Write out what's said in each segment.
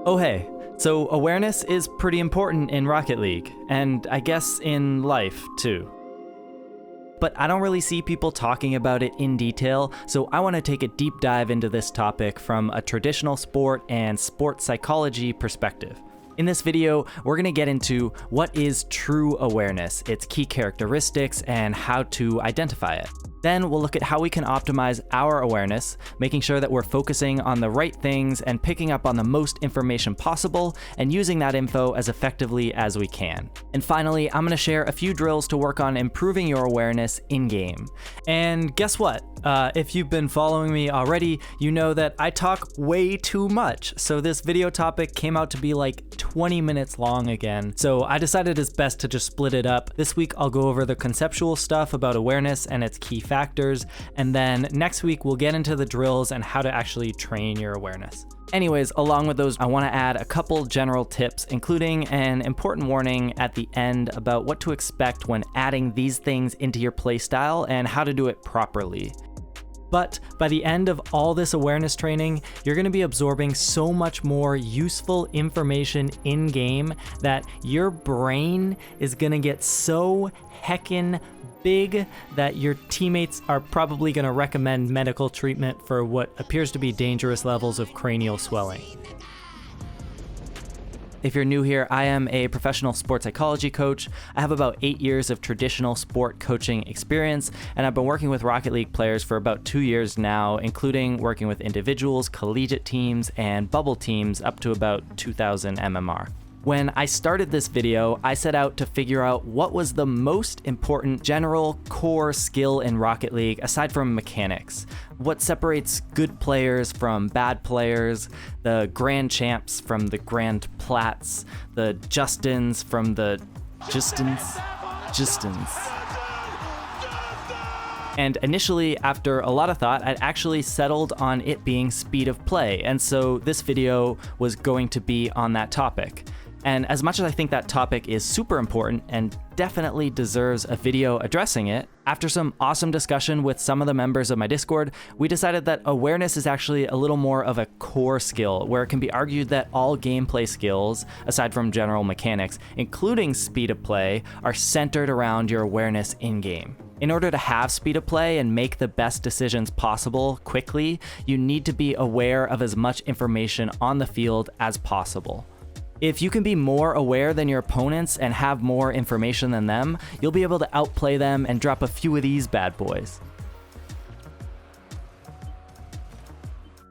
Oh hey, so awareness is pretty important in Rocket League, and I guess in life too. But I don't really see people talking about it in detail, so I want to take a deep dive into this topic from a traditional sport and sports psychology perspective. In this video, we're going to get into what is true awareness, its key characteristics, and how to identify it. Then we'll look at how we can optimize our awareness, making sure that we're focusing on the right things and picking up on the most information possible and using that info as effectively as we can. And finally, I'm going to share a few drills to work on improving your awareness in-game. And guess what? If you've been following me already, you know that I talk way too much. So this video topic came out to be like 20 minutes long again. So I decided it's best to just split it up. This week, I'll go over the conceptual stuff about awareness and its key factors. And then next week, we'll get into the drills and how to actually train your awareness. Anyways, along with those, I want to add a couple general tips, including an important warning at the end about what to expect when adding these things into your playstyle and how to do it properly. But by the end of all this awareness training, you're going to be absorbing so much more useful information in-game that your brain is going to get so heckin' big that your teammates are probably going to recommend medical treatment for what appears to be dangerous levels of cranial swelling. If you're new here, I am a professional sports psychology coach. I have about 8 years of traditional sport coaching experience, and I've been working with Rocket League players for about 2 years now, including working with individuals, collegiate teams, and bubble teams up to about 2,000 MMR. When I started this video, I set out to figure out what was the most important general core skill in Rocket League aside from mechanics. What separates good players from bad players, the grand champs from the grand plats, the Justins from the Justins. And initially, after a lot of thought, I'd actually settled on it being speed of play, and so this video was going to be on that topic. And as much as I think that topic is super important and definitely deserves a video addressing it, after some awesome discussion with some of the members of my Discord, we decided that awareness is actually a little more of a core skill, where it can be argued that all gameplay skills, aside from general mechanics, including speed of play, are centered around your awareness in-game. In order to have speed of play and make the best decisions possible quickly, you need to be aware of as much information on the field as possible. If you can be more aware than your opponents and have more information than them, you'll be able to outplay them and drop a few of these bad boys.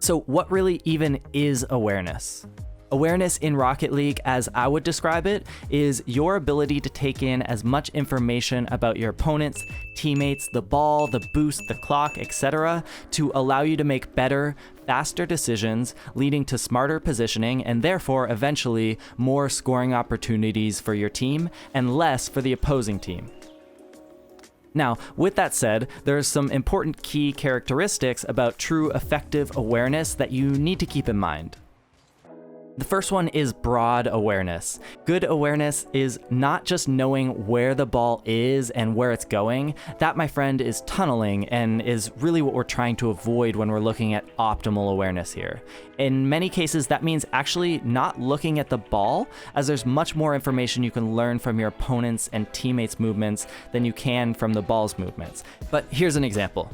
So what really even is awareness? Awareness in Rocket League, as I would describe it, is your ability to take in as much information about your opponents, teammates, the ball, the boost, the clock, etc., to allow you to make better, faster decisions, leading to smarter positioning and therefore eventually more scoring opportunities for your team and less for the opposing team. Now, with that said, there's some important key characteristics about true effective awareness that you need to keep in mind. The first one is broad awareness. Good awareness is not just knowing where the ball is and where it's going. That, my friend, is tunneling and is really what we're trying to avoid when we're looking at optimal awareness here. In many cases, that means actually not looking at the ball, as there's much more information you can learn from your opponents' and teammates' movements than you can from the ball's movements. But here's an example.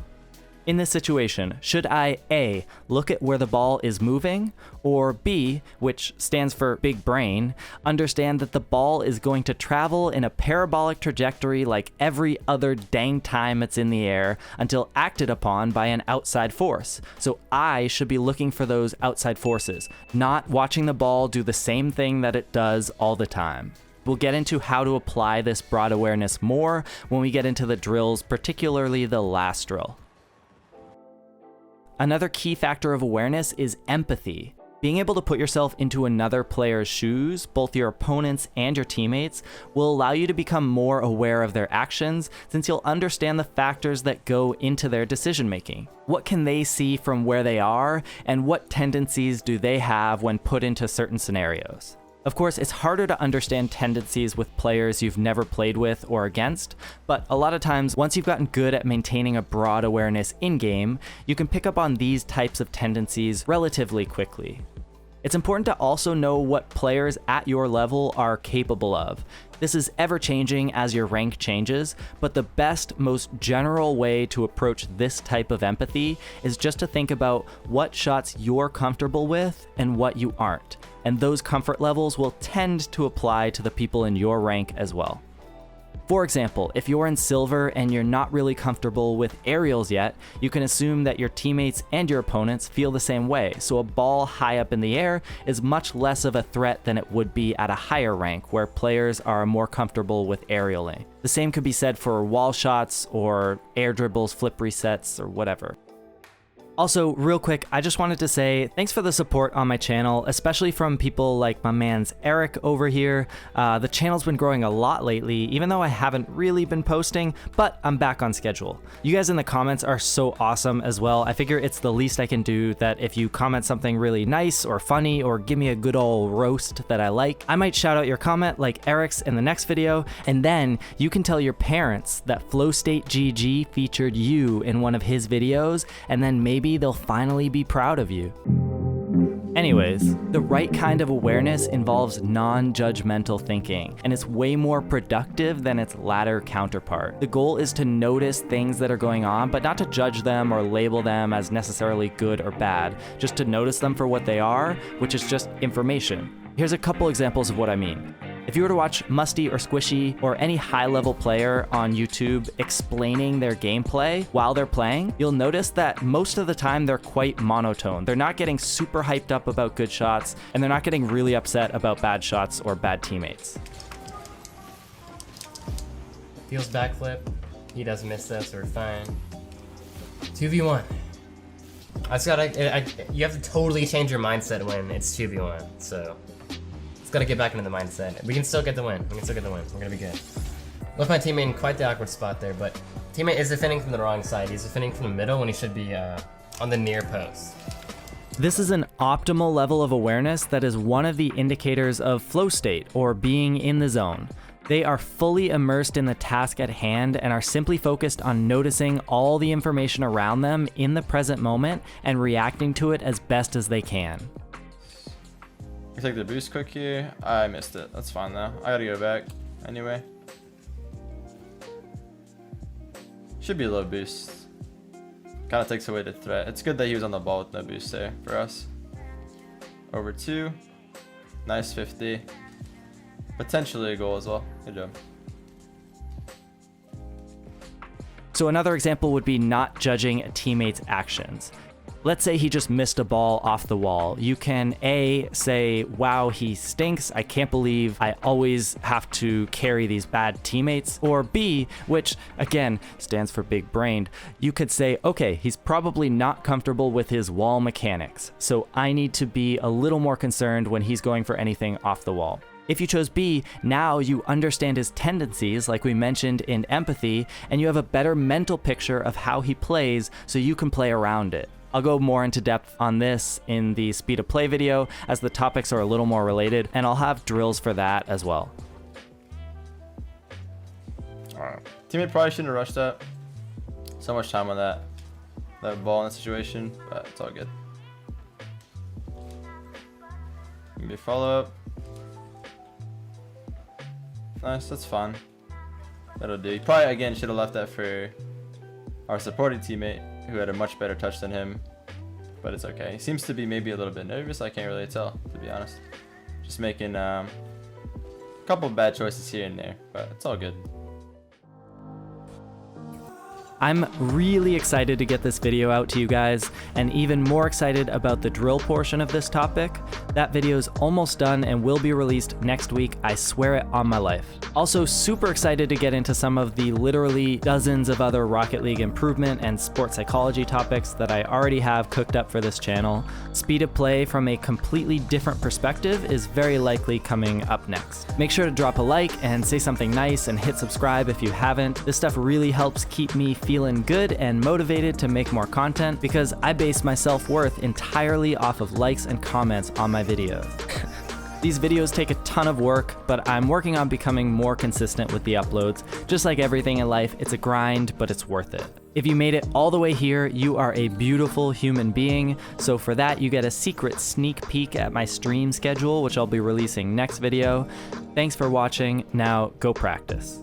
In this situation, should I A, look at where the ball is moving, or B, which stands for big brain, understand that the ball is going to travel in a parabolic trajectory like every other dang time it's in the air until acted upon by an outside force. So I should be looking for those outside forces, not watching the ball do the same thing that it does all the time. We'll get into how to apply this broad awareness more when we get into the drills, particularly the last drill. Another key factor of awareness is empathy. Being able to put yourself into another player's shoes, both your opponents and your teammates, will allow you to become more aware of their actions since you'll understand the factors that go into their decision making. What can they see from where they are, and what tendencies do they have when put into certain scenarios? Of course, it's harder to understand tendencies with players you've never played with or against, but a lot of times, once you've gotten good at maintaining a broad awareness in-game, you can pick up on these types of tendencies relatively quickly. It's important to also know what players at your level are capable of. This is ever changing as your rank changes, but the best, most general way to approach this type of empathy is just to think about what shots you're comfortable with and what you aren't. And those comfort levels will tend to apply to the people in your rank as well. For example, if you're in silver and you're not really comfortable with aerials yet, you can assume that your teammates and your opponents feel the same way, so a ball high up in the air is much less of a threat than it would be at a higher rank where players are more comfortable with aerialing. The same could be said for wall shots or air dribbles, flip resets, or whatever. Also, real quick, I just wanted to say thanks for the support on my channel, especially from people like my man's Eric over here. The channel's been growing a lot lately, even though I haven't really been posting, but I'm back on schedule. You guys in the comments are so awesome as well. I figure it's the least I can do that if you comment something really nice or funny or give me a good old roast that I like, I might shout out your comment like Eric's in the next video, and then you can tell your parents that FlowStateGG featured you in one of his videos, and then maybe they'll finally be proud of you. Anyways, the right kind of awareness involves non-judgmental thinking, and it's way more productive than its latter counterpart. The goal is to notice things that are going on, but not to judge them or label them as necessarily good or bad, just to notice them for what they are, which is just information. Here's a couple examples of what I mean. If you were to watch Musty or Squishy or any high-level player on YouTube explaining their gameplay while they're playing, you'll notice that most of the time they're quite monotone. They're not getting super hyped up about good shots, and they're not getting really upset about bad shots or bad teammates. Feels backflip. He doesn't miss this, so we're fine. 2v1. You have to totally change your mindset when it's 2v1, so gotta get back into the mindset. We can still get the win. We're gonna be good. Left my teammate in quite the awkward spot there, but teammate is defending from the wrong side. He's defending from the middle when he should be on the near post. This is an optimal level of awareness that is one of the indicators of flow state, or being in the zone. They are fully immersed in the task at hand and are simply focused on noticing all the information around them in the present moment and reacting to it as best as they can. I take the boost quick here. I missed it. That's fine though. I gotta go back anyway. Should be a low boost. Kind of takes away the threat. It's good that he was on the ball with no boost there for us. Over 2. Nice 50. Potentially a goal as well. Good job. So another example would be not judging a teammate's actions. Let's say he just missed a ball off the wall. You can A, say, wow, he stinks. I can't believe I always have to carry these bad teammates. Or B, which again stands for big brained, you could say, okay, he's probably not comfortable with his wall mechanics, so I need to be a little more concerned when he's going for anything off the wall. If you chose B, now you understand his tendencies, like we mentioned in empathy, and you have a better mental picture of how he plays so you can play around it. I'll go more into depth on this in the speed of play video, as the topics are a little more related, and I'll have drills for that as well. Alright. Teammate probably shouldn't have rushed that. So much time on that ball in that situation, but it's all good. Maybe follow up. Nice, that's fine. That'll do. He probably again should have left that for our supporting teammate, who had a much better touch than him, but it's okay. He seems to be maybe a little bit nervous. I can't really tell, to be honest. Just making a couple of bad choices here and there, but it's all good. I'm really excited to get this video out to you guys, and even more excited about the drill portion of this topic. That video's almost done and will be released next week, I swear it on my life. Also super excited to get into some of the literally dozens of other Rocket League improvement and sport psychology topics that I already have cooked up for this channel. Speed of play from a completely different perspective is very likely coming up next. Make sure to drop a like and say something nice and hit subscribe if you haven't. This stuff really helps keep me feeling good and motivated to make more content, because I base my self-worth entirely off of likes and comments on my videos. These videos take a ton of work, but I'm working on becoming more consistent with the uploads. Just like everything in life, it's a grind, but it's worth it. If you made it all the way here, you are a beautiful human being. So for that, you get a secret sneak peek at my stream schedule, which I'll be releasing next video. Thanks for watching. Now go practice.